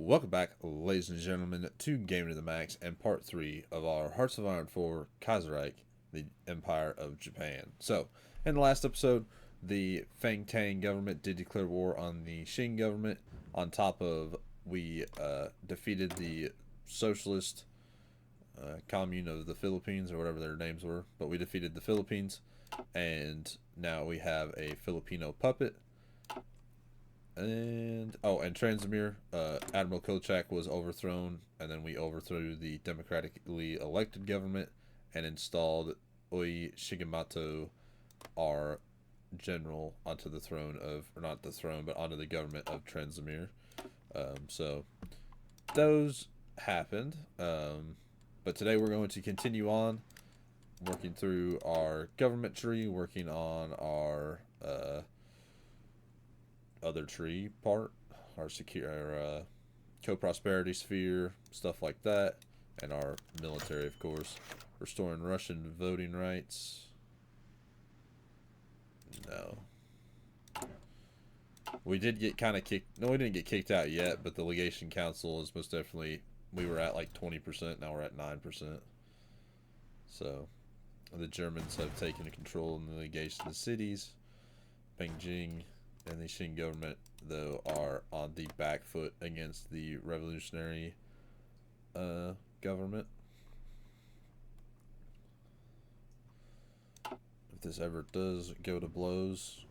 Welcome back, ladies and gentlemen, to Game to the Max and part 3 of our Hearts of Iron 4 Kaiserreich, the Empire of Japan. So, in the last episode, the Fang Tang government did declare war on the Qing government. On top of, we defeated the socialist commune of the Philippines, or whatever their names were, but we defeated the Philippines, and now we have a Filipino puppet. And Transimir, Admiral Kolchak was overthrown, and then we overthrew the democratically elected government and installed Oi Shigemoto, our general, onto the throne of, or not the throne, but onto the government of Transimir. So those happened, but today we're going to continue on working through our government tree, working on our other tree part, our co-prosperity sphere, stuff like that, and our military, of course. Restoring Russian voting rights. No. We did get kind of kicked. No, we didn't get kicked out yet, but the legation council is most definitely. We were at like 20%. Now we're at 9%. So the Germans have taken control in the legation of the cities. Beijing and the Qing government, though, are on the back foot against the revolutionary government. If this ever does go to blows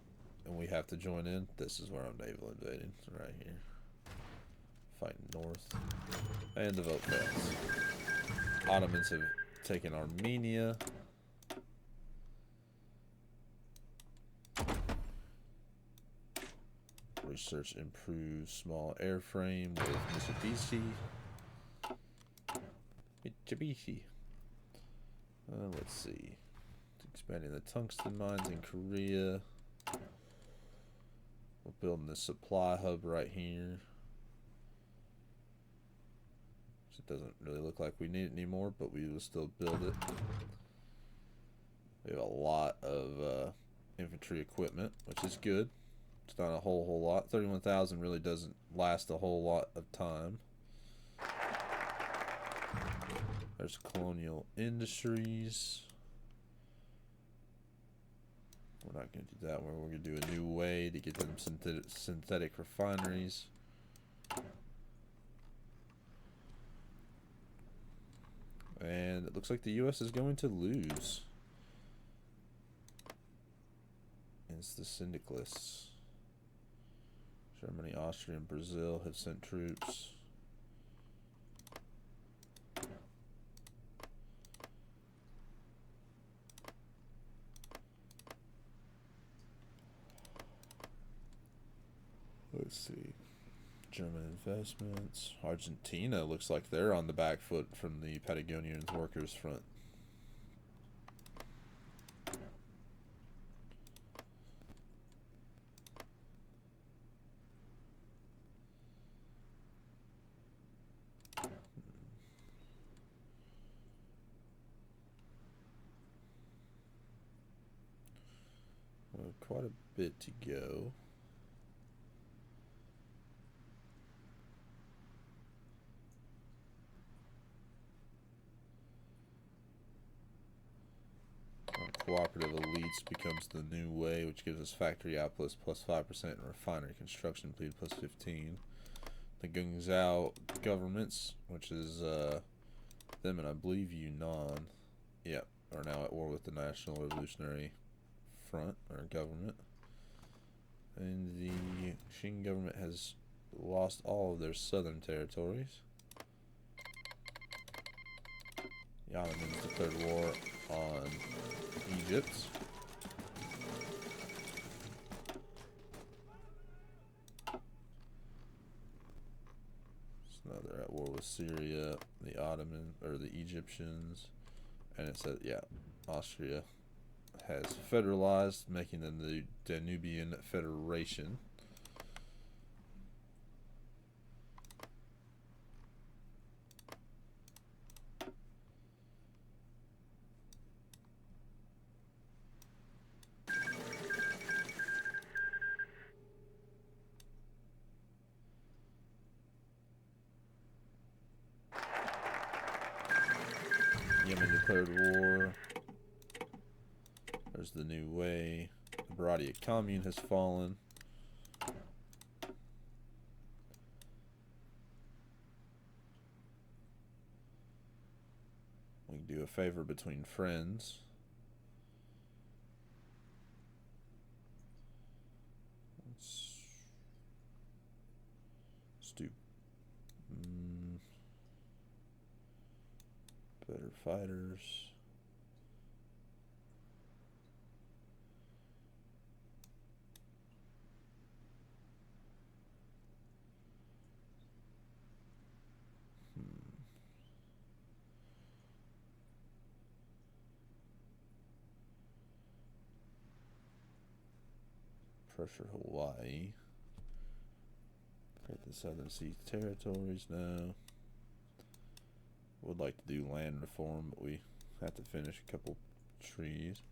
and we have to join in, this is where I'm naval invading, right here. Fighting north. And the vote fails. Ottomans have taken Armenia. Research improves small airframe with Mitsubishi. Let's see. Expanding the tungsten mines in Korea. We're building the supply hub right here. It doesn't really look like we need it anymore, but we will still build it. We have a lot of infantry equipment, which is good. It's not a whole lot. 31,000 really doesn't last a whole lot of time. There's colonial industries. We're not going to do that. We're going to do a new way to get them synthetic refineries. And it looks like the U.S. is going to lose. It's the syndicalists. Germany, Austria, and Brazil have sent troops. Let's see. German investments. Argentina looks like they're on the back foot from the Patagonian workers' front. Quite a bit to go. Cooperative elites becomes the new way, which gives us factory outputs plus 5% and refinery construction completed plus 15. The Guangzhou governments, which is them and I believe Yunnan, are now at war with the National Revolutionary Front or government. And the Qing government has lost all of their southern territories. The Ottomans declared war on Egypt. So now they're at war with Syria, the Ottoman or the Egyptians, and it said, Austria has federalized, making them the Danubian Federation. Yemen declared war. There's the new way. The Baradia Commune has fallen. We can do a favor between friends. Let's do better fighters. Pressure Hawaii. Create the Southern Sea territories now. Would like to do land reform, but we have to finish a couple trees.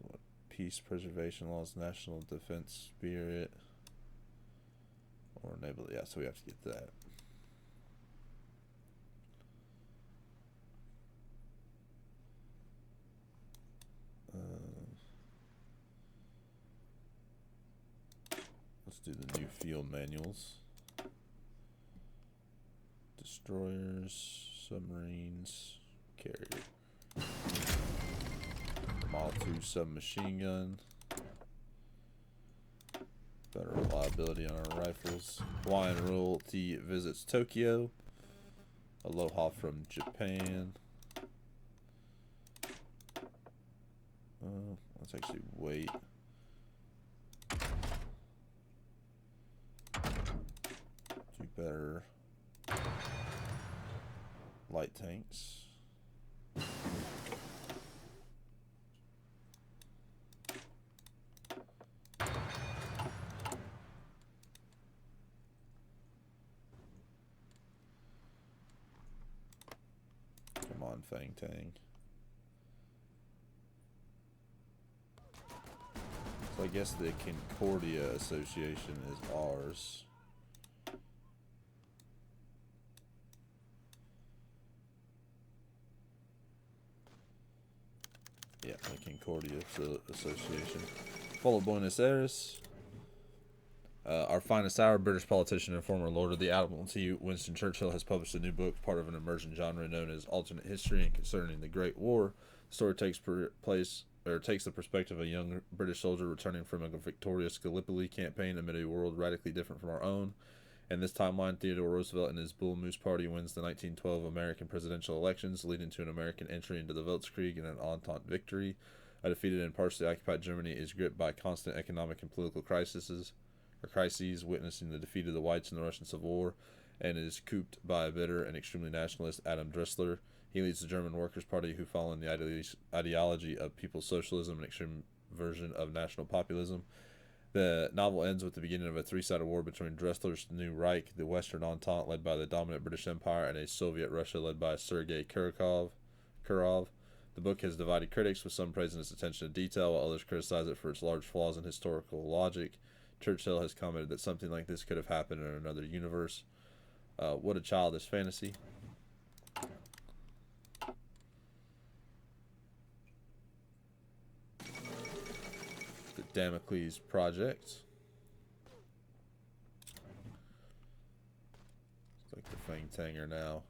What, peace preservation laws, national defense spirit, or enable. Yeah, so we have to get that. Let's do the new field manuals. Destroyers, submarines, carrier. Model 2 submachine gun. Better reliability on our rifles. Hawaiian royalty visits Tokyo. Aloha from Japan. Let's actually wait. Do better. Light tanks. Come on, Fang Tang. So I guess the Concordia Association is ours. Yeah, the Concordia Association. Follow Buenos Aires. Our finest hour, British politician and former Lord of the Admiralty, Winston Churchill, has published a new book, part of an emergent genre known as alternate history and concerning the Great War. The story takes the perspective of a young British soldier returning from a victorious Gallipoli campaign amid a world radically different from our own. In this timeline, Theodore Roosevelt and his Bull Moose Party wins the 1912 American presidential elections, leading to an American entry into the Weltkrieg and an Entente victory. A defeated and partially occupied Germany is gripped by constant economic and political crises, witnessing the defeat of the Whites in the Russian Civil War, and is cooped by a bitter and extremely nationalist Adam Dressler. He leads the German Workers' Party, who follow in the ideology of people's socialism, an extreme version of national populism. The novel ends with the beginning of a three-sided war between Dressler's new Reich, the Western Entente led by the dominant British Empire, and a Soviet Russia led by Sergei Kurov. The book has divided critics, with some praising its attention to detail, while others criticize it for its large flaws in historical logic. Churchill has commented that something like this could have happened in another universe. What a childish fantasy. The Damocles Project. It's like the Fang Tanger now.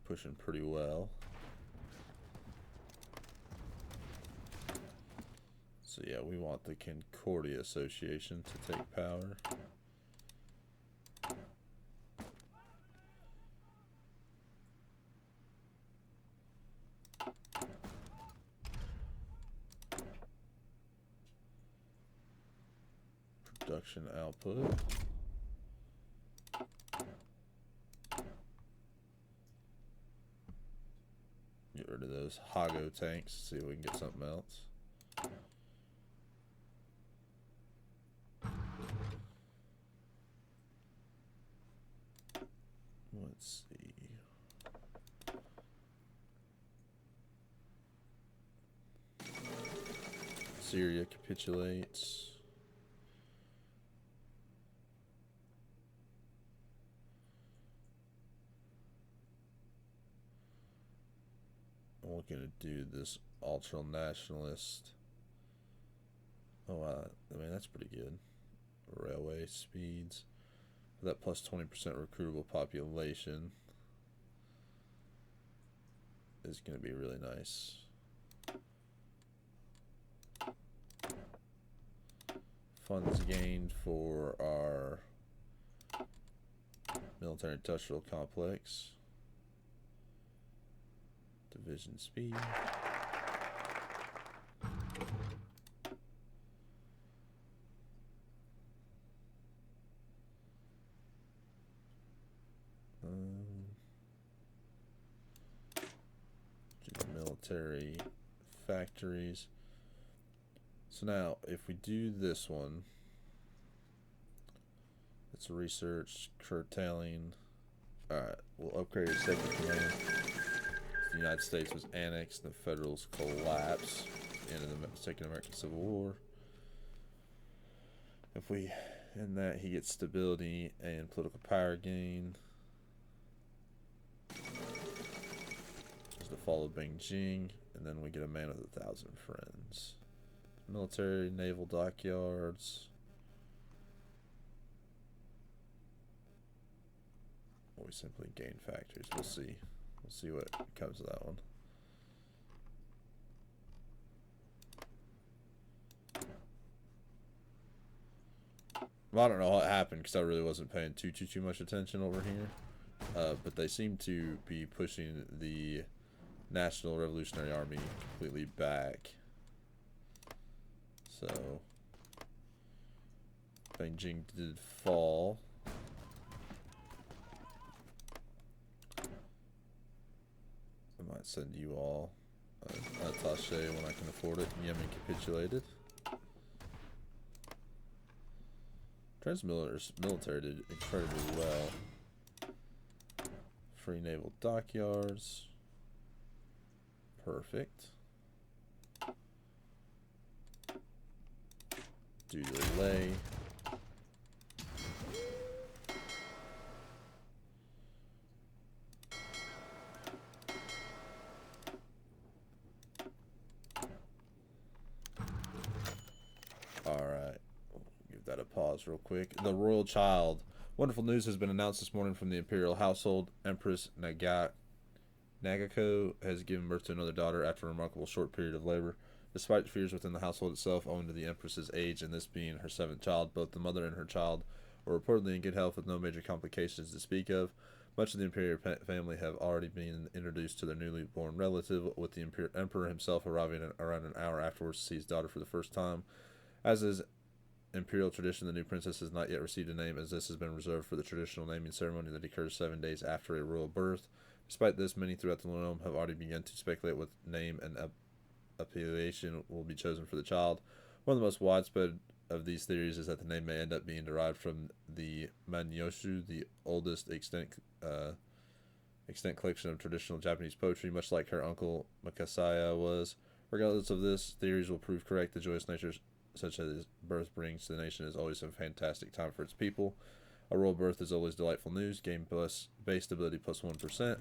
Pushing pretty well. So yeah, we want the Concordia Association to take power. Production output. Get rid of those Hago tanks, see if we can get something else. Let's see. Syria capitulates. looking to do this ultra nationalist. Oh wow, I mean that's pretty good. Railway speeds. That plus 20% recruitable population is going to be really nice. Funds gained for our military industrial complex. Division speed. Military factories. So now, if we do this one, it's research, curtailing. Alright, we'll upgrade our second command. The United States was annexed, the Federals collapsed in the Second American Civil War. If we end that, he gets stability and political power gain. There's the fall of Beijing, and then we get a man with 1,000 friends. Military, naval dockyards. We simply gain factories. We'll see. We'll see what comes of that one. Well, I don't know what happened because I really wasn't paying too much attention over here. But they seem to be pushing the National Revolutionary Army completely back. So Beijing did fall. I might send you all an attaché when I can afford it. Yemen capitulated. Military did incredibly well. Free naval dockyards. Perfect. Do delay. Alright. Give that a pause real quick. The royal child. Wonderful news has been announced this morning from the imperial household. Empress Nagako has given birth to another daughter after a remarkable short period of labor. Despite fears within the household itself, owing to the Empress's age and this being her 7th child, both the mother and her child were reportedly in good health with no major complications to speak of. Much of the imperial family have already been introduced to their newly born relative, with the emperor himself arriving around an hour afterwards to see his daughter for the first time. As is imperial tradition, the new princess has not yet received a name, as this has been reserved for the traditional naming ceremony that occurs 7 days after a royal birth. Despite this, many throughout the realm have already begun to speculate what name and appellation will be chosen for the child. One of the most widespread of these theories is that the name may end up being derived from the Manyoshu, the oldest extant collection of traditional Japanese poetry, much like her uncle Makasaya was. Regardless of this, theories will prove correct. The joyous nature such as birth brings to the nation is always a fantastic time for its people. A royal birth is always delightful news. Game plus base stability plus 1%.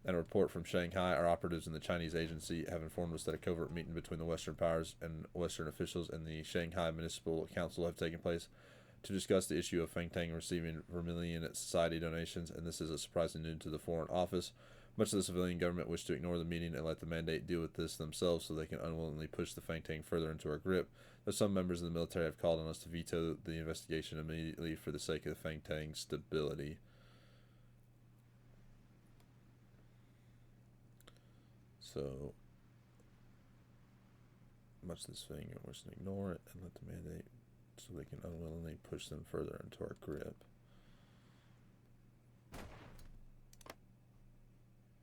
And a report from Shanghai, our operatives in the Chinese agency have informed us that a covert meeting between the Western powers and Western officials and the Shanghai Municipal Council have taken place to discuss the issue of Fangtang receiving vermilion society donations, and this is a surprising news to the Foreign Office. Much of the civilian government wish to ignore the meeting and let the mandate deal with this themselves so they can unwillingly push the Fangtang further into our grip. Though some members of the military have called on us to veto the investigation immediately for the sake of the Fangtang stability. So, much of this thing, we're just going to ignore it and let the mandate so they can unwillingly push them further into our grip.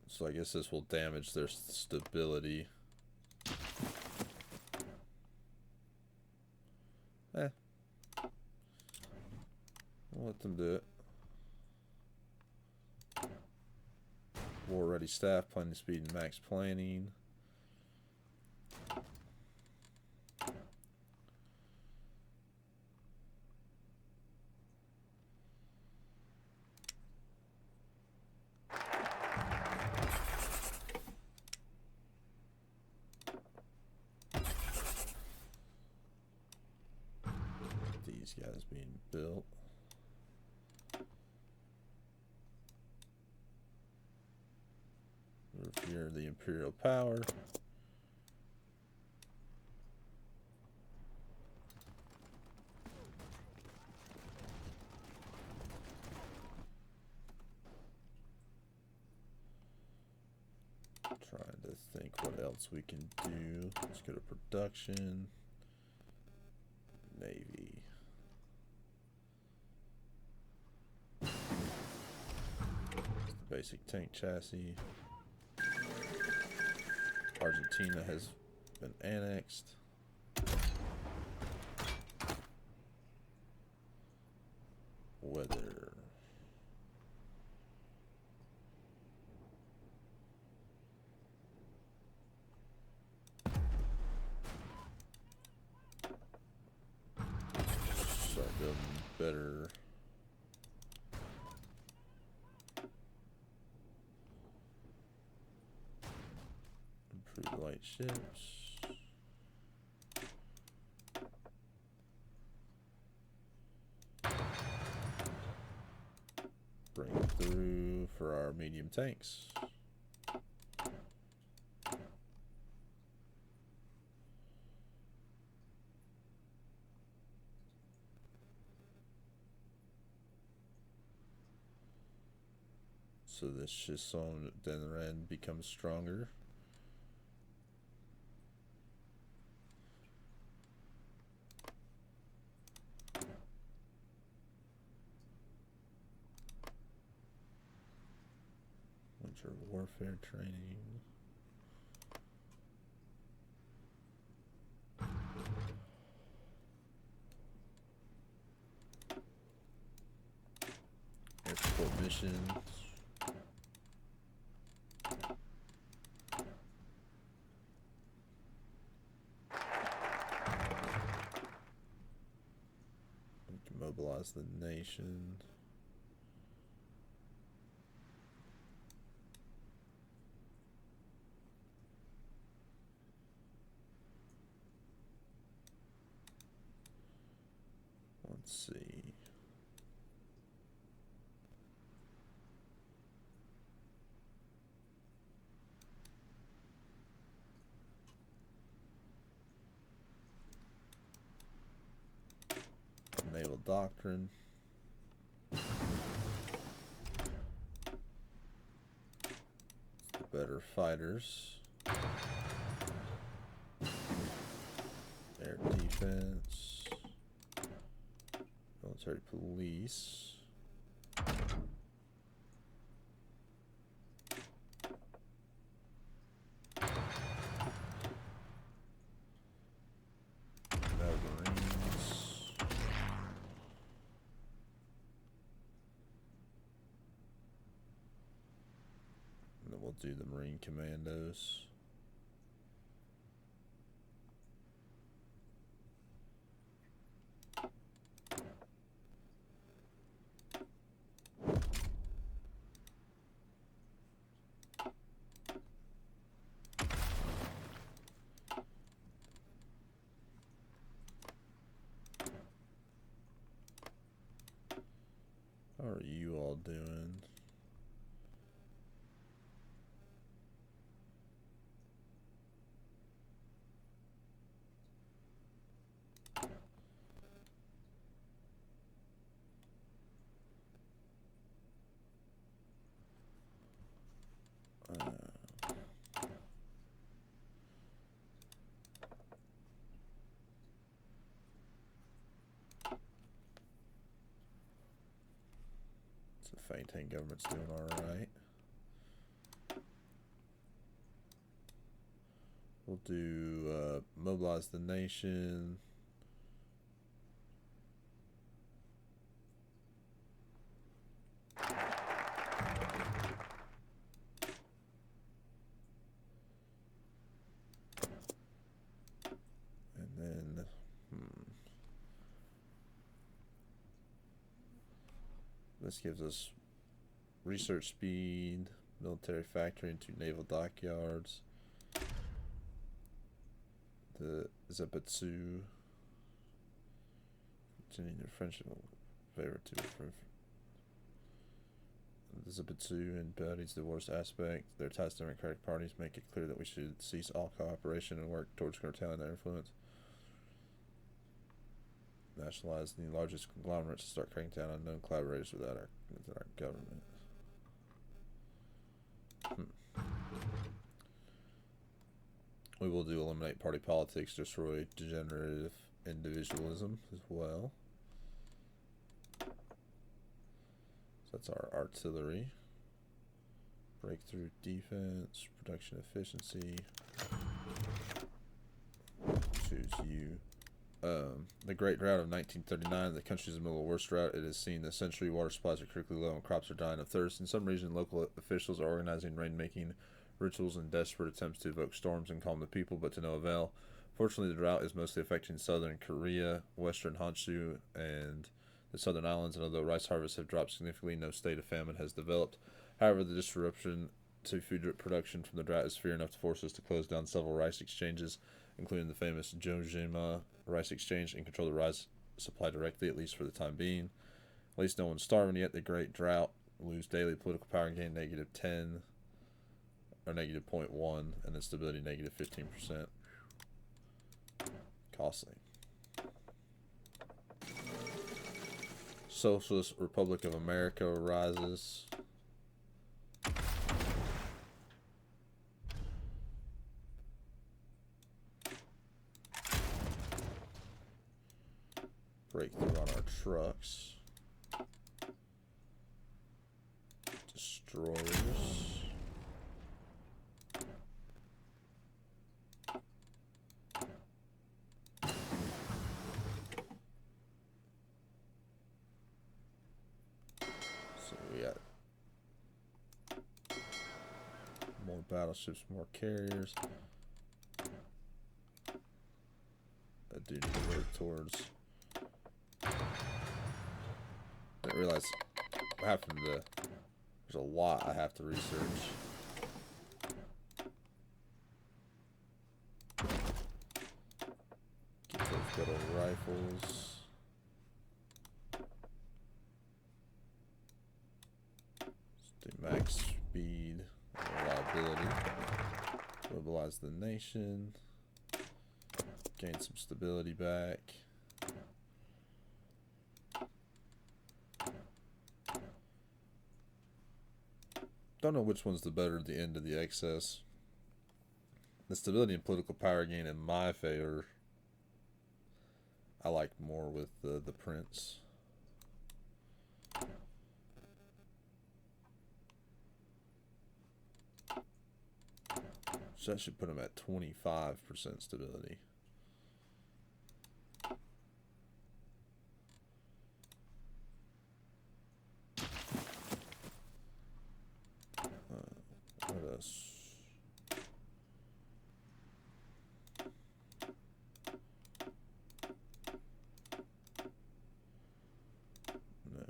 So I guess this will damage their stability. We'll let them do it. War ready staff, planning speed and max planning. these guys being built. Revere the imperial power. Trying to think what else we can do. Let's go to production. Navy. The basic tank chassis. Argentina has been annexed. Weather. Start building better. Improve light ships. Bring through for our medium tanks. So this Chisholm Denren becomes stronger. Winter warfare training. Export missions. We can mobilize the nation. Let's see. Naval doctrine. Better fighters. Air defense. Military police. Do the Marine Commandos. How are you all doing? The Fainting government's doing alright. We'll do mobilize the nation. And then this gives us research speed, military factory into naval dockyards. The Zepatsu Continuing their friendship favor to Elizabeth II embodies the worst aspect. Their ties to democratic parties make it clear that we should cease all cooperation and work towards curtailing their influence. Nationalize the largest conglomerates to start cracking down on known collaborators within our government. We will eliminate party politics, destroy degenerative individualism as well. So that's our artillery. Breakthrough defense, production efficiency. Choose you. The Great Drought of 1939, the country's in the middle of the worst drought it has seen this century. Water supplies are critically low and crops are dying of thirst. In some regions, local officials are organizing rain-making rituals and desperate attempts to evoke storms and calm the people, but to no avail. Fortunately, the drought is mostly affecting southern Korea, western Honshu, and the southern islands, and although rice harvests have dropped significantly, no state of famine has developed. However, the disruption to food production from the drought is severe enough to force us to close down several rice exchanges, including the famous Jojima rice exchange, and control the rice supply directly, at least for the time being. At least no one's starving yet. The Great Drought lose daily political power and gain -10 or -0.1, and then stability -15%. Costly. Socialist Republic of America arises. Breakthrough on our trucks. Destroyers. So we got more battleships, more carriers. I do need to work towards. I didn't realize there's a lot I have to research. Get those little rifles. Let's do max speed, reliability. Mobilize the nation. Gain some stability back. Don't know which one's the better at the end of the excess. The stability and political power gain in my favor, I like more with the prince. So that should put him at 25% stability. What else? No.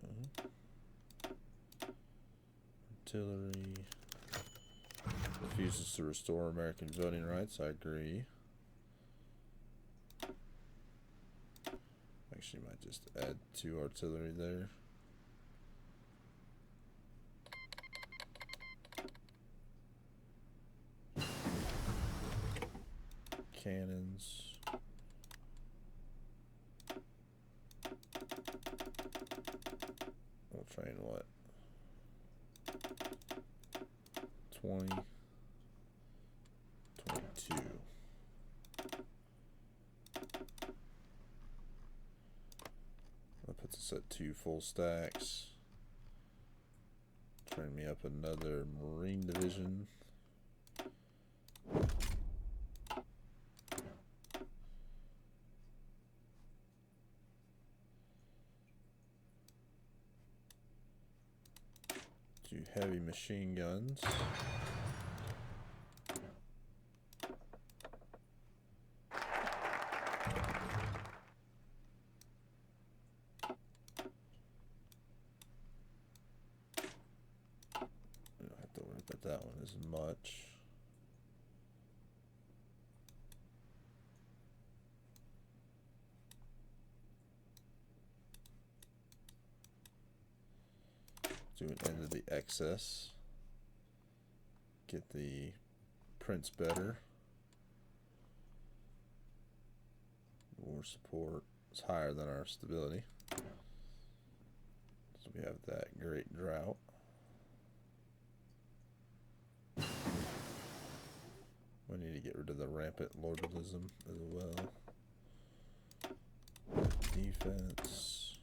Artillery. Refuses to restore American voting rights. I agree. Actually, might just add 2 artillery there. Cannons. We'll train what? 20. 22. That puts us at 2 full stacks. Train me up another Marine division. Heavy machine guns. I don't have to worry about that one as much. Do an end of the excess. Get the prince better. War support is higher than our stability. So we have that great drought. We need to get rid of the rampant lordalism as well. Defense.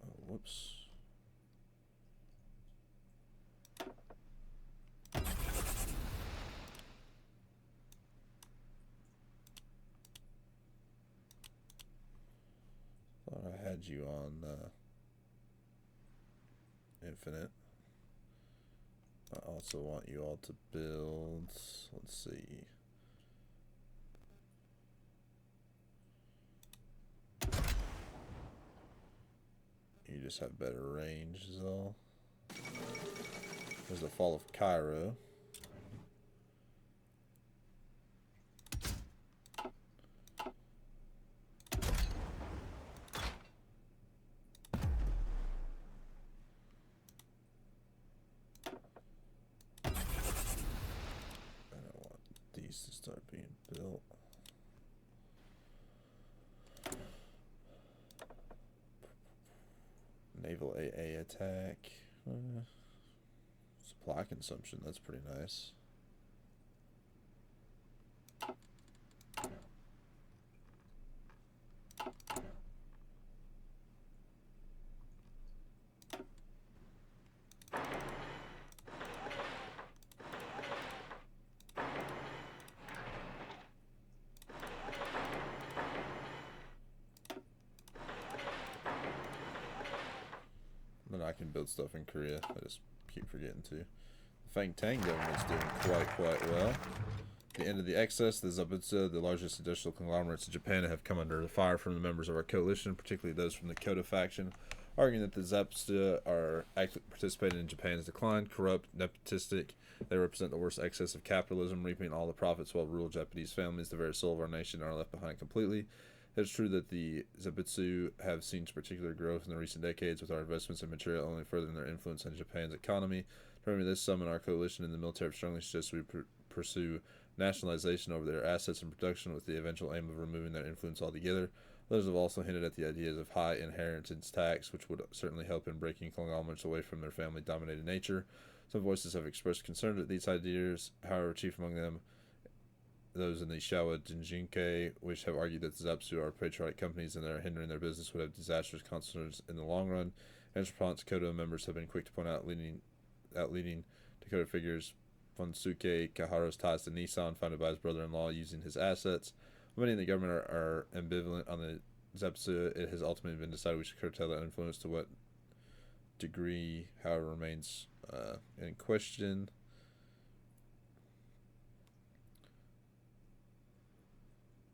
Oh, whoops. Thought I had you on infinite. I also want you all to build, let's see. You just have better range is all. There's the fall of Cairo. To start being built. Naval AA attack. Supply consumption, that's pretty nice. Then I can build stuff in Korea. I just keep forgetting to. The Fang Tang government's doing quite well. The end of the excess, the Zabuza, the largest industrial conglomerates in Japan, have come under fire from the members of our coalition, particularly those from the Kodo faction, arguing that the Zabuza are actively participating in Japan's decline, corrupt, nepotistic. They represent the worst excess of capitalism, reaping all the profits while rural Japanese families, the very soul of our nation, are left behind completely. It's true that the Zabuza have seen particular growth in the recent decades, with our investments in material only furthering their influence on Japan's economy. During this summit, our coalition in the military strongly suggests we pursue nationalization over their assets and production, with the eventual aim of removing their influence altogether. Others have also hinted at the ideas of high inheritance tax, which would certainly help in breaking conglomerates away from their family-dominated nature. Some voices have expressed concern at these ideas, however, chief among them those in the Showa Jinjinke, which have argued that the Zabuza are patriotic companies and that are hindering their business would have disastrous consequences in the long run. In response, Kodo members have been quick to point out leading Dakota figures Funsuke Kaharo's ties to Nissan, founded by his brother-in-law, using his assets. Many in the government are ambivalent on the Zabuza. It has ultimately been decided we should curtail their influence. To what degree, however, remains in question.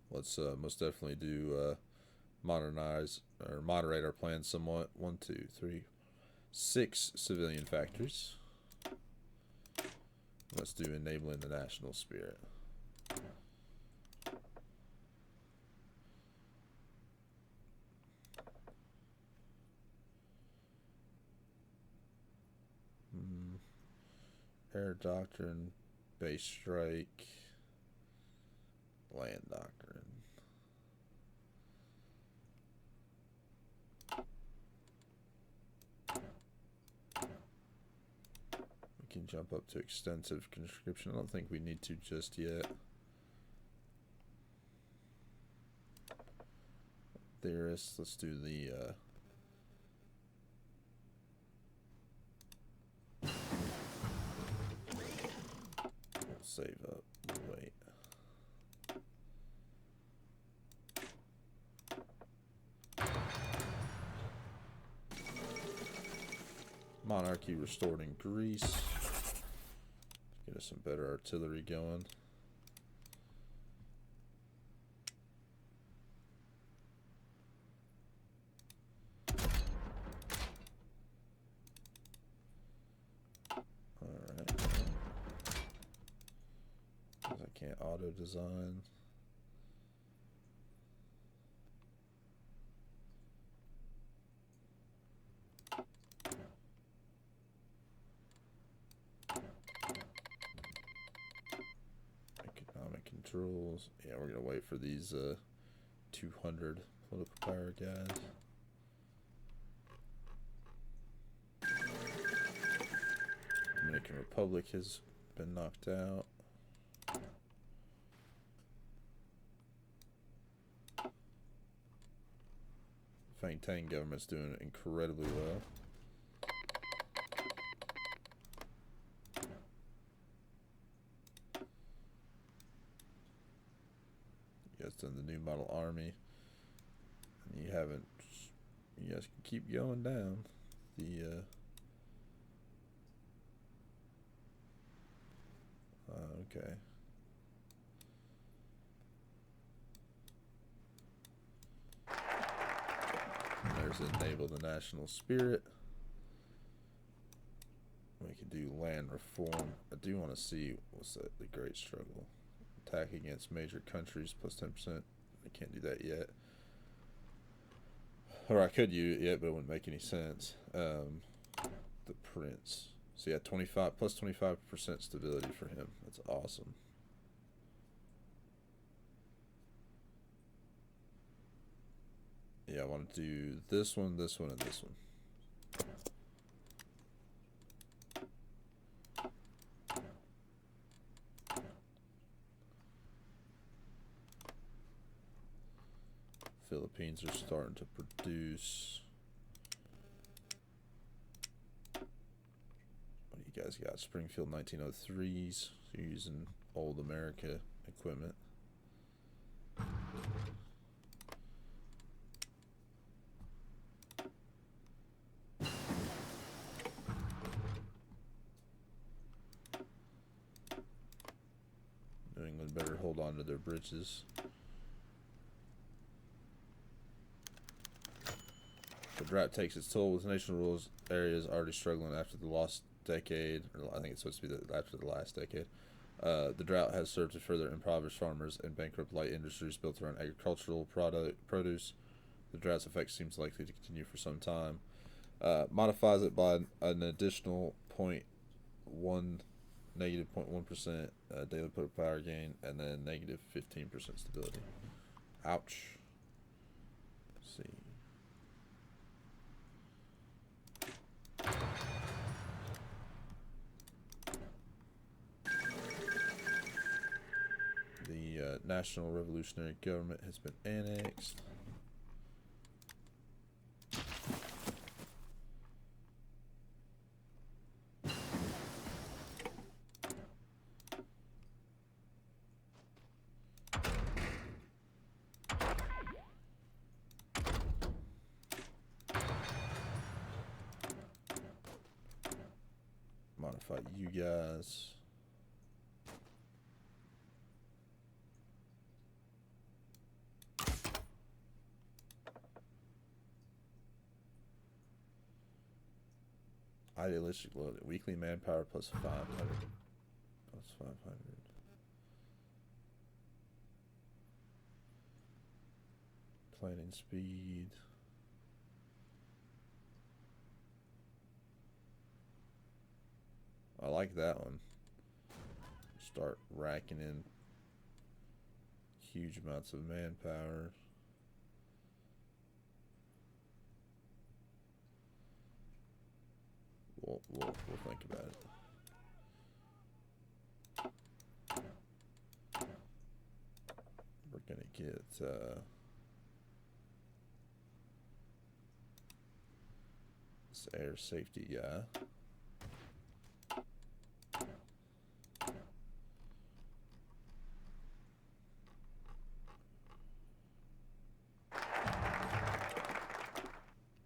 Let's most definitely do modernize or moderate our plans somewhat. 1, 2, 3, 6 civilian factories. Let's do enabling the national spirit. Air doctrine, base strike, land doctrine. We can jump up to extensive conscription. I don't think we need to just yet. Theorists, let's do the save up. Wait. Monarchy restored in Greece. Get us some better artillery going. Can't auto design. Economic controls. Yeah, we're gonna wait for these 200 political power guys. Dominican Republic has been knocked out. Fang Tang government's doing incredibly well. You guys done the new model army, and you haven't. You guys can keep going down. The okay. There's enable the national spirit. We can do land reform. I do want to see what's that? The Great Struggle. Attack against major countries plus 10%. I can't do that yet. Or I could use it, but it wouldn't make any sense. The Prince. So yeah, 25 plus 25% stability for him. That's awesome. Yeah, I want to do this one, and this one. Philippines are starting to produce. What do you guys got? Springfield 1903s. So you're using old America equipment. New England better hold on to their bridges. The drought takes its toll, with national rural areas already struggling after the lost decade, or I think it's supposed to be after the last decade. The drought has served to further impoverish farmers and bankrupt light industries built around agricultural produce. The drought's effect seems likely to continue for some time. Modifies it by an additional negative 0.1% daily power gain, and then negative 15% stability. Ouch. Let's see. The National Revolutionary Government has been annexed. Modify you guys. Idealistic load. Weekly manpower plus 500. Plus 500. Planning speed. I like that one. Start racking in huge amounts of manpower. We'll think about it. We're gonna get this air safety guy.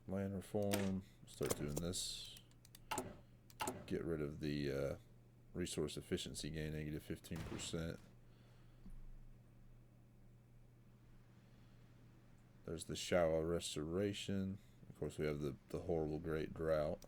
Land reform. Start doing this. Get rid of the resource efficiency gain, negative 15%. There's the Showa restoration. Of course, we have the horrible Great Drought.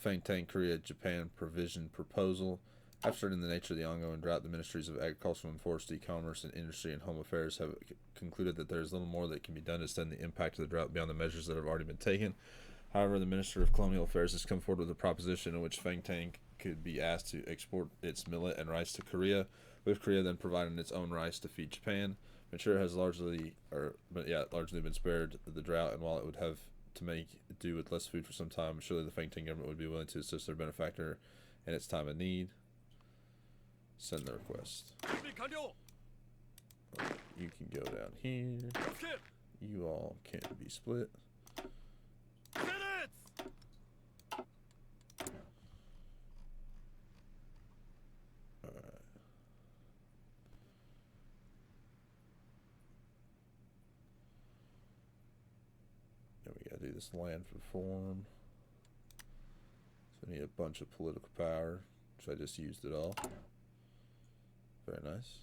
Fangtang Korea-Japan provision proposal. After studying the nature of the ongoing drought, the Ministries of Agricultural and Forestry, Commerce and Industry, and Home Affairs have concluded that there is little more that can be done to stem the impact of the drought beyond the measures that have already been taken. However, the Minister of Colonial Affairs has come forward with a proposition in which Fangtang could be asked to export its millet and rice to Korea, with Korea then providing its own rice to feed Japan. Manchuria has largely been spared the drought, and while it would have to make do with less food for some time, surely the Fangtang government would be willing to assist their benefactor in its time of need. Send the request. You can go down here. You all can't be split. Alright. Then we gotta do this land reform. So we need a bunch of political power, which I just used it all. Very nice.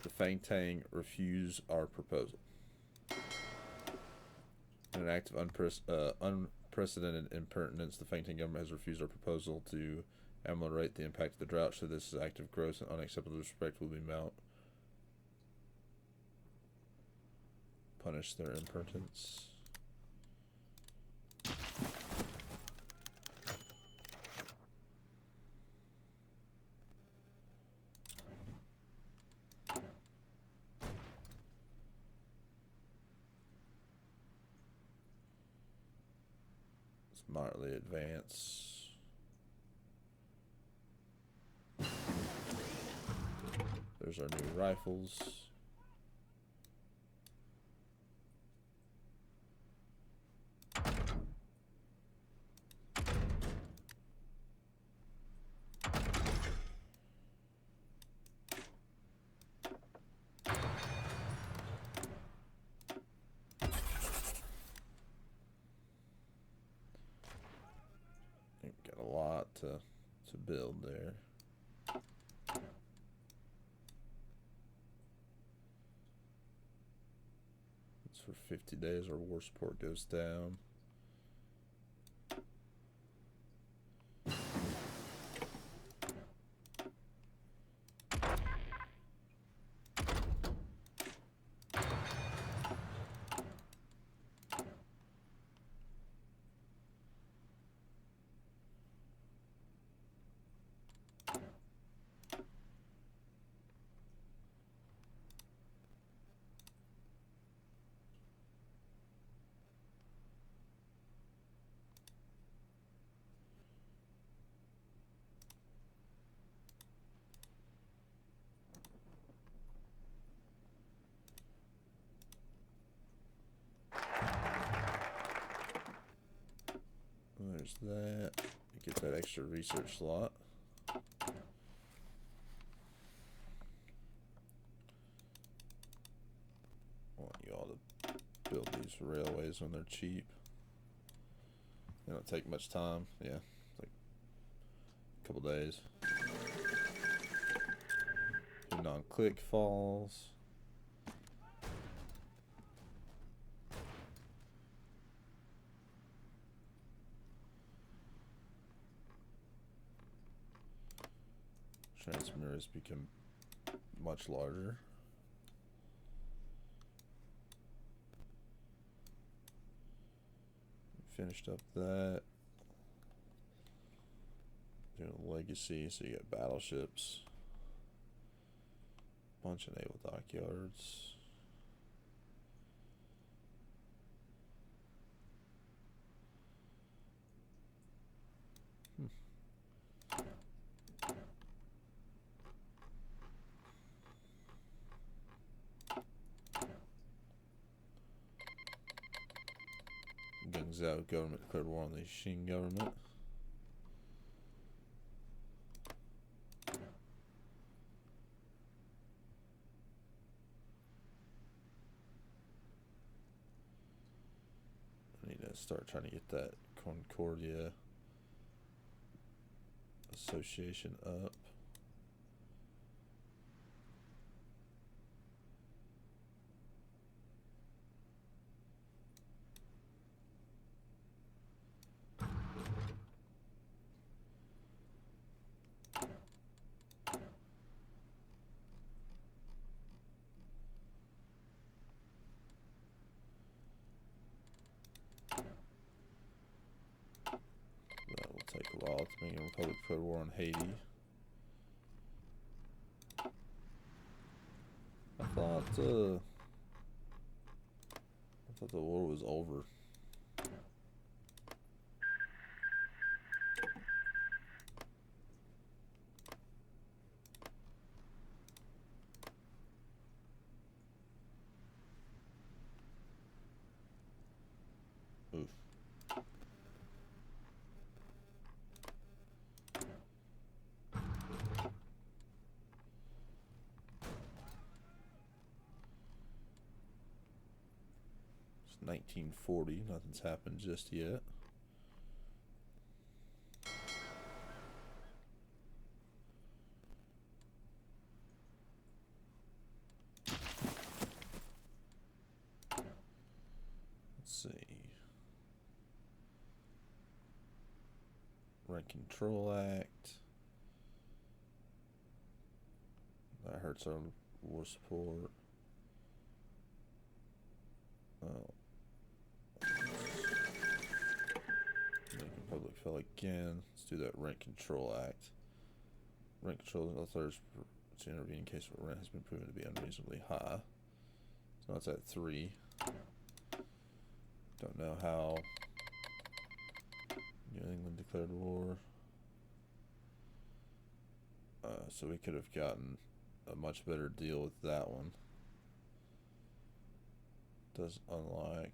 The Fangtang refuse our proposal. In an act of unprecedented impertinence, the Fangtang government has refused our proposal to ameliorate the impact of the drought. So this act of gross and unacceptable disrespect will be punish their impertinence. Let's moderately advance. There's our new rifles. Got a lot to build there. It's for 50 days. Our war support goes down. There's that. Get that extra research slot. I want you all to build these railways when they're cheap. They don't take much time. Yeah, it's like a couple days. Non-click falls. Transmitters become much larger. Finished up that. Doing legacy, so you got battleships. Bunch of naval dockyards. Guangzhou government declared war on the Qing government. I need to start trying to get that Concordia Association up. That will take a while. Dominican Republic declared war on Haiti. I thought the war was over. Oof. It's 1940. Nothing's happened just yet. Let's see. Rent Control Act. That hurts our war support. Oh. Dominican Republic fell again. Let's do that Rent Control Act. Rent control authorities to intervene in case where rent has been proven to be unreasonably high. So now it's at 3. Don't know how. New England declared war. So we could have gotten a much better deal with that one. Does unlike.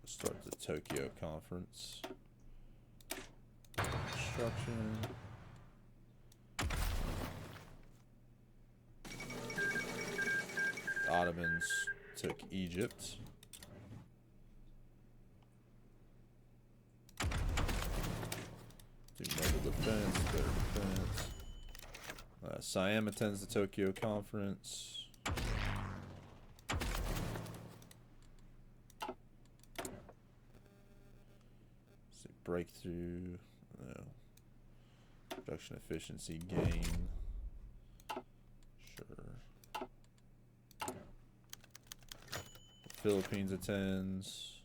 Start the Tokyo Conference. Construction. Ottomans took Egypt. Do naval defense, better defense. Siam attends the Tokyo Conference. Breakthrough, no. Production efficiency gain. Sure. The Philippines attends.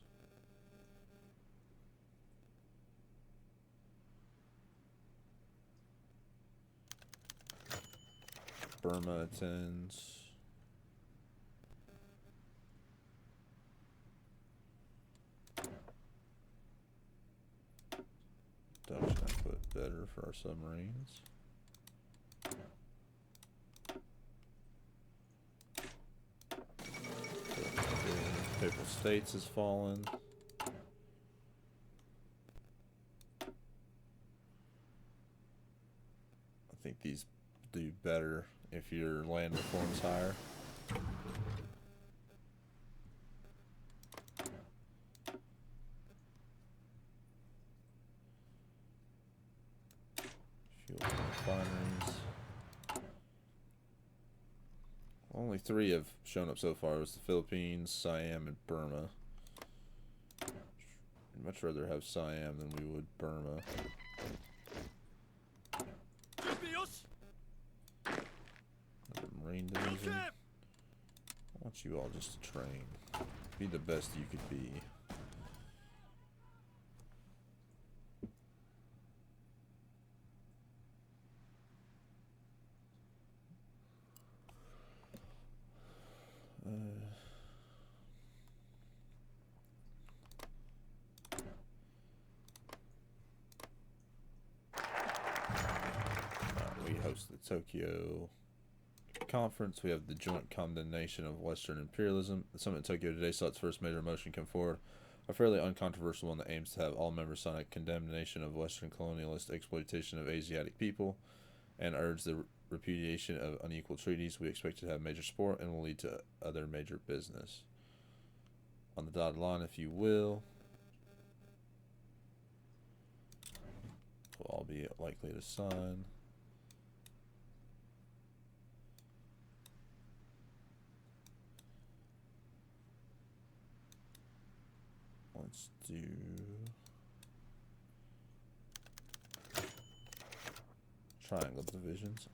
Burma attends. Dutch I put better for our submarines. Papal States has fallen. I think these do better if your land reform's higher. Refineries. Only 3 have shown up so far. It was the Philippines, Siam, and Burma. I'd much rather have Siam than we would Burma. Another Marine Division. I want you all just to train. Be the best you could be. We host the Tokyo Conference, we have the joint condemnation of Western imperialism. The summit in Tokyo today saw its first major motion come forward, a fairly uncontroversial one that aims to have all members sign a condemnation of Western colonialist exploitation of Asiatic people and urge the repudiation of unequal treaties. We expect to have major support and will lead to other major business. On the dotted line, if you will, we'll all be likely to sign. Let's do triangle divisions.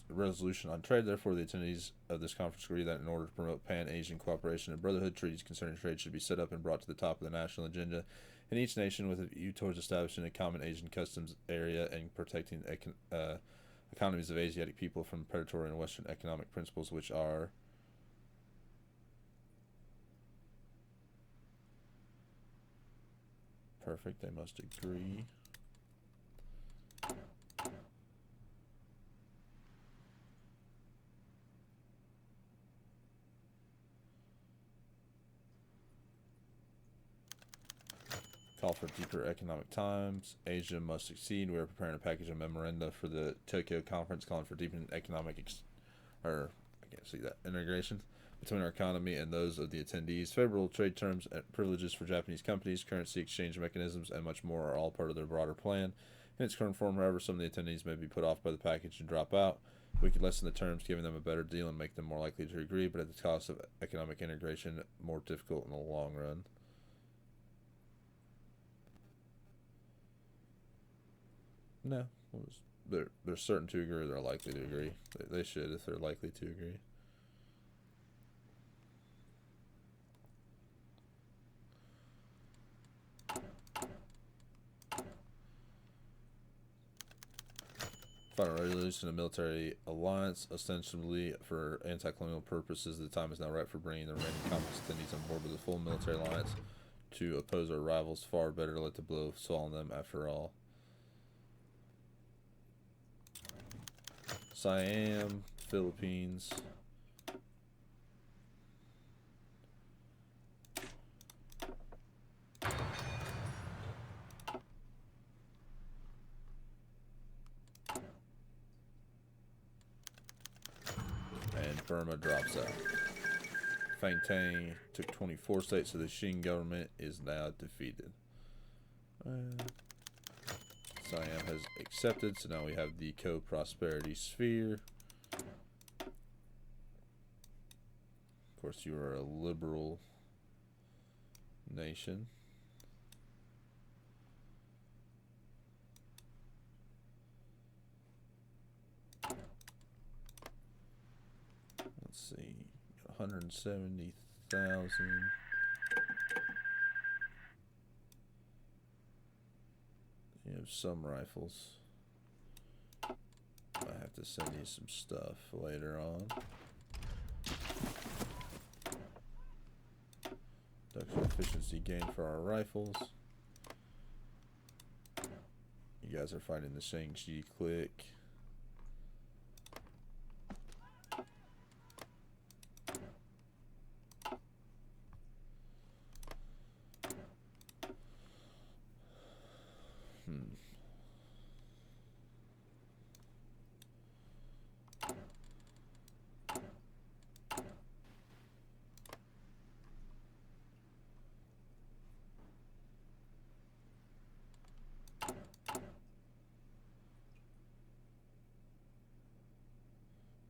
Resolution on trade. Therefore, the attendees of this conference agree that in order to promote Pan-Asian cooperation and brotherhood, treaties concerning trade should be set up and brought to the top of the national agenda in each nation with a view towards establishing a common Asian customs area and protecting economies of Asiatic people from predatory and Western economic principles, which are perfect. They must agree. Call for deeper economic times. Asia must succeed. We are preparing a package of memoranda for the Tokyo conference calling for deepening economic integration between our economy and those of the attendees. Favorable trade terms and privileges for Japanese companies, currency exchange mechanisms, and much more are all part of their broader plan. In its current form, however, some of the attendees may be put off by the package and drop out. We could lessen the terms, giving them a better deal and make them more likely to agree, but at the cost of economic integration, more difficult in the long run. No, they're certain to agree. They're likely to agree. They should if they're likely to agree. Final resolution of military alliance, ostensibly for anti-colonial purposes. The time is now right for bringing the remaining conference attendees on board with a full military alliance to oppose our rivals. Far better to let the blow fall on them after all. Siam, Philippines. And Burma drops out. Fangtang took 24 states, so the Qing government is now defeated. Siam has accepted, so now we have the co-prosperity sphere. Of course, you are a liberal nation. Let's see, 170,000. You have some rifles. I have to send you some stuff later on. Production efficiency gain for our rifles. You guys are fighting the Shang-Chi clique.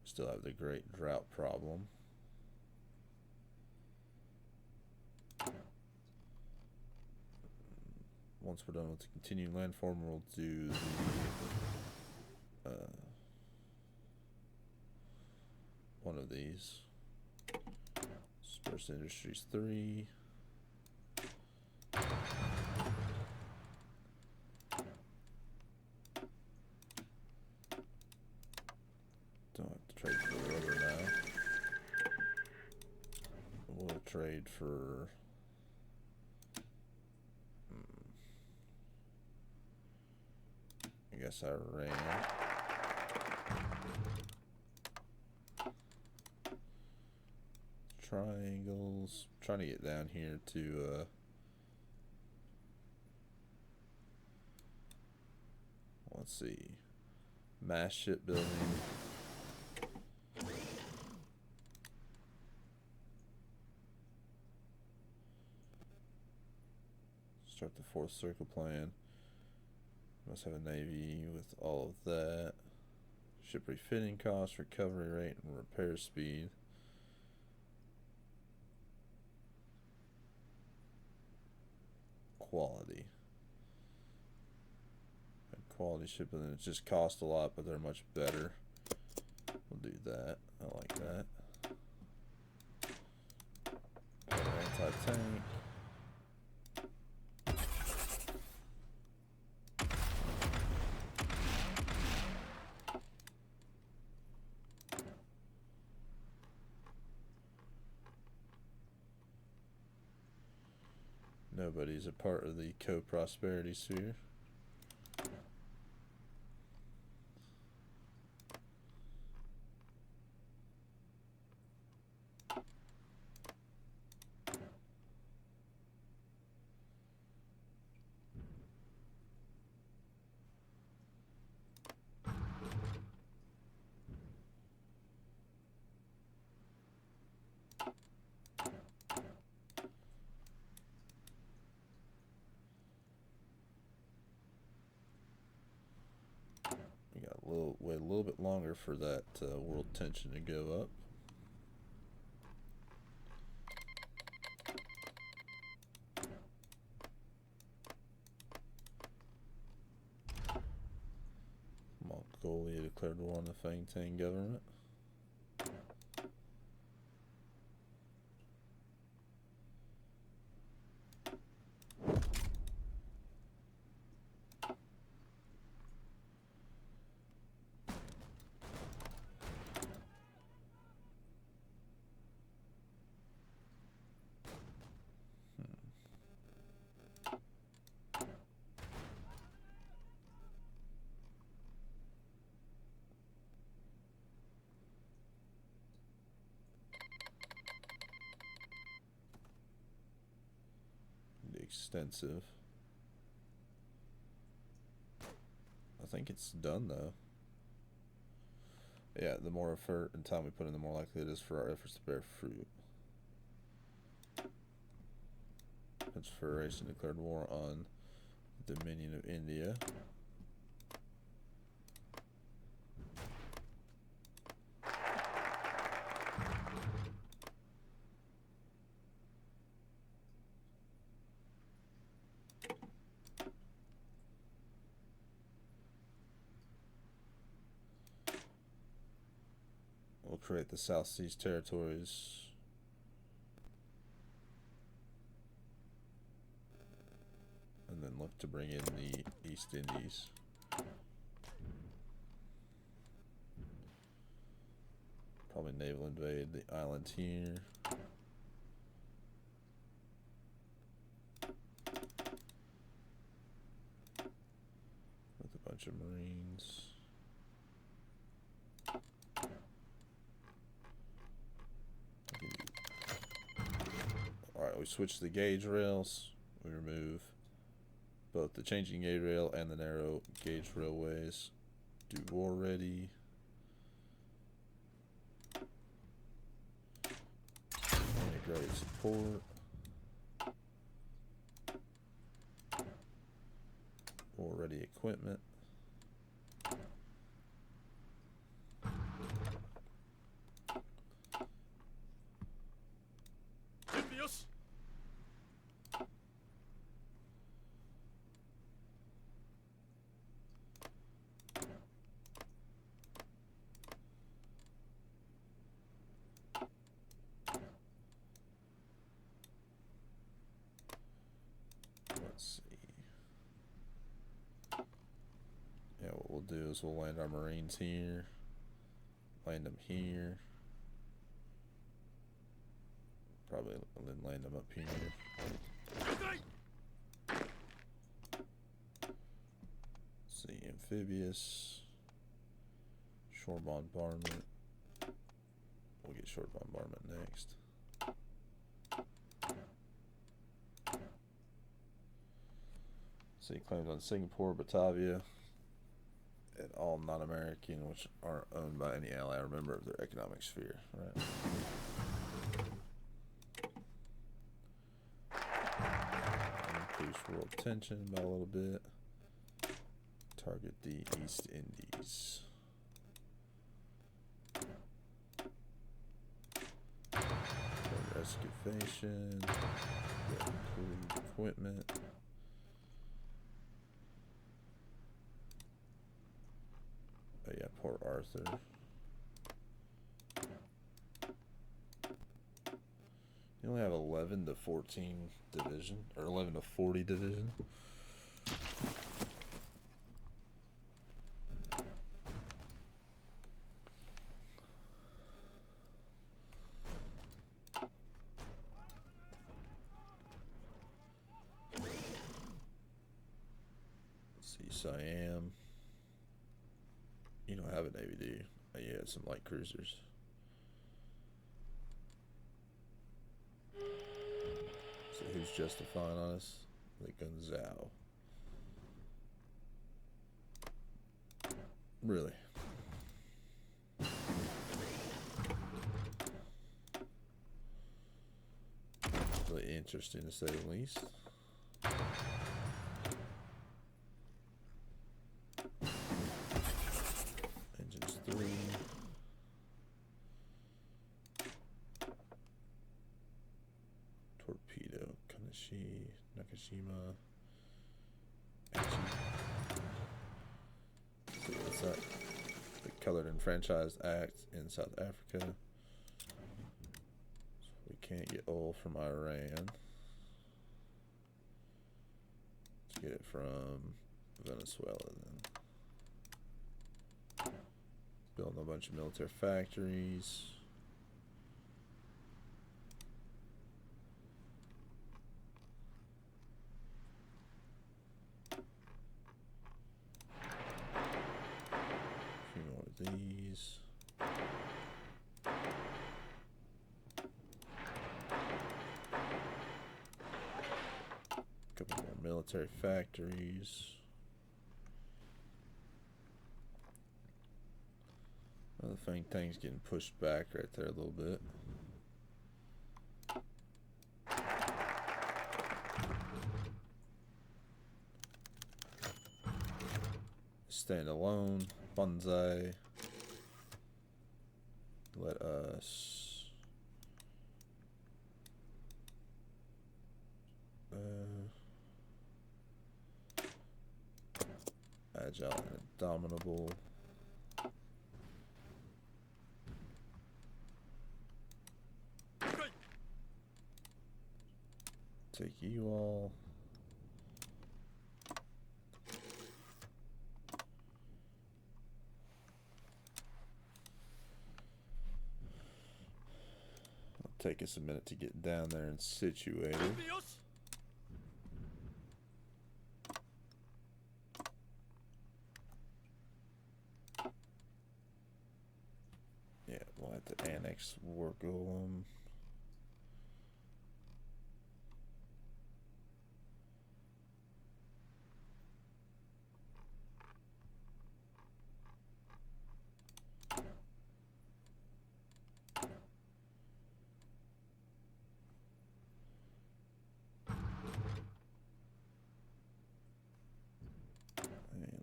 Still have the great drought problem. Once we're done with the continuing landform, we'll do the one of these. Dispersed Industries 3. Don't have to trade for rubber now. We'll trade for I guess Iran. triangles. I'm trying to get down here to let's see, mass shipbuilding. Start the fourth circle plan. Must have a navy with all of that. Ship refitting cost, recovery rate, and repair speed. Quality. And quality shipping, it just cost a lot, but they're much better. We'll do that. I like that. Anti-tank. Nobody's a part of the co-prosperity sphere. Wait a little bit longer for that world tension to go up. Mongolia declared war on the Fang Tang government. Extensive. I think it's done though. Yeah, the more effort and time we put in, the more likely it is for our efforts to bear fruit. Confederation declared war on the Dominion of India. We'll create the South Seas territories. And then look to bring in the East Indies. Probably naval invade the island here. With a bunch of Marines. Alright, we switch the gauge rails. We remove both the changing gauge rail and the narrow gauge railways. Do war ready. Integrated support. War ready equipment. Let's see. Yeah, what we'll do is we'll land our Marines here. Land them here. Probably then land them up here. Let's see, amphibious. Shore bombardment. We'll get shore bombardment next. So he claims on Singapore, Batavia, and all non-American which aren't owned by any ally or member of their economic sphere. Right. Increase world tension by a little bit. Target the East Indies. Excavation. Improved equipment. Oh yeah, Port Arthur. You only have 11 to 14 division, or 11 to 40 division. Let's see, Siam. You don't have a navy, do you? Oh, you have some light cruisers. So who's justifying on us? The Gonzalo. Really? Really interesting to say the least. Engines 3. Torpedo, Kanashi, Nakashima. So what's that? The Colored and Franchised Act in South Africa. So we can't get oil from Iran. Let's get it from Venezuela then. Building a bunch of military factories. These. Couple more military factories. Another thing's getting pushed back right there a little bit. Stand alone. Bonsai. Let us agile and indomitable. Take you all. Take us a minute to get down there and situated. Yeah, we'll have to annex War Golem.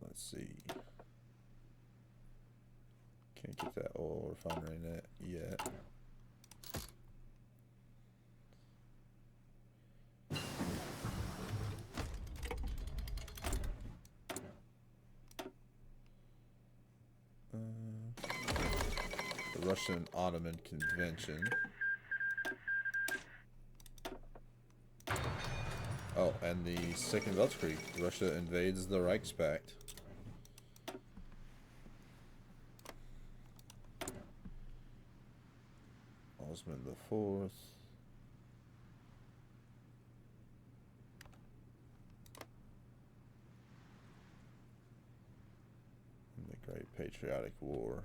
Let's see. Can't get that oil refinery net yet. The Russian Ottoman Convention. Oh, and the Second Weltkrieg. Russia invades the Reichspakt. Osman the Fourth. And the Great Patriotic War.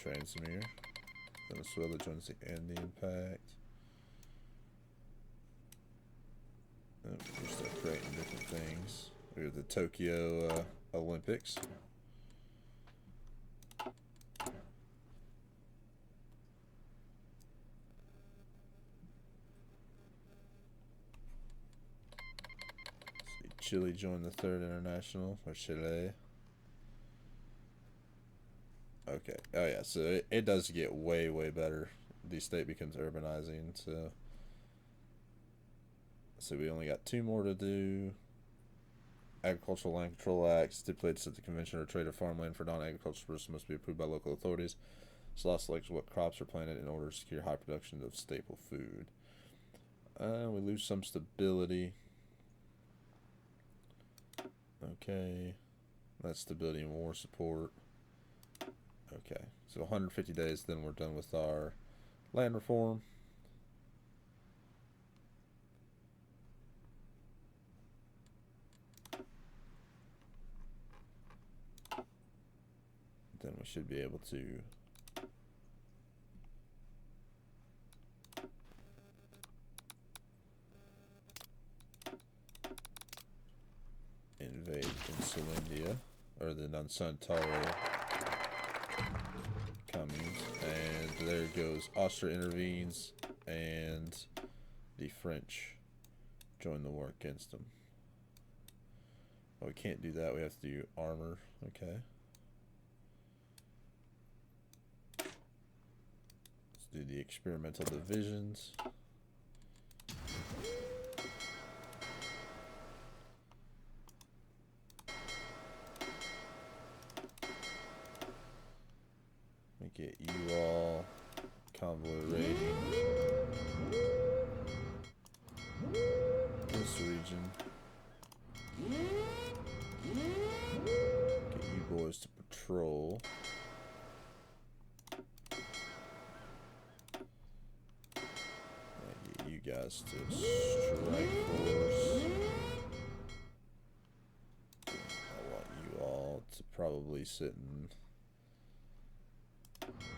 Transmere. Venezuela joins the Andean Pact. We're still creating different things. We have the Tokyo Olympics. See, Chile joined the Third International, or Chile. Okay. Oh yeah. So it does get way better. The state becomes urbanizing. So we only got 2 more to do. Agricultural Land Control Act stipulates that the Convention or trade of farmland for non-agricultural purposes must be approved by local authorities. So law selects what crops are planted in order to secure high production of staple food. We lose some stability. Okay. That's stability and war support. Okay. So 150 days, then we're done with our land reform. Then we should be able to invade Insulindia, or the Nusantara Communes, and there goes Austria intervenes, and the French join the war against them. Oh, we can't do that. We have to do armor. Okay. Let's do the experimental divisions. We get you all convoy raiding this region. Get you boys to patrol. Get you guys to strike force. I want you all to probably sit in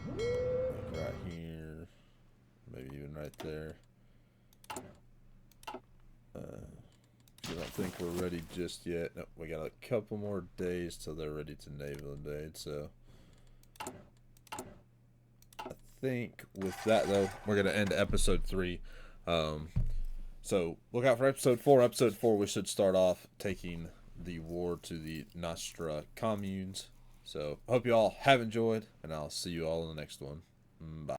like right here, maybe even right there. I don't think we're ready just yet. No, we got a couple more days till they're ready to naval invade. So I think with that though, we're gonna end episode 3. So look out for episode 4. Episode 4, we should start off taking the war to the Nostra communes. So I hope you all have enjoyed, and I'll see you all in the next one. Bye.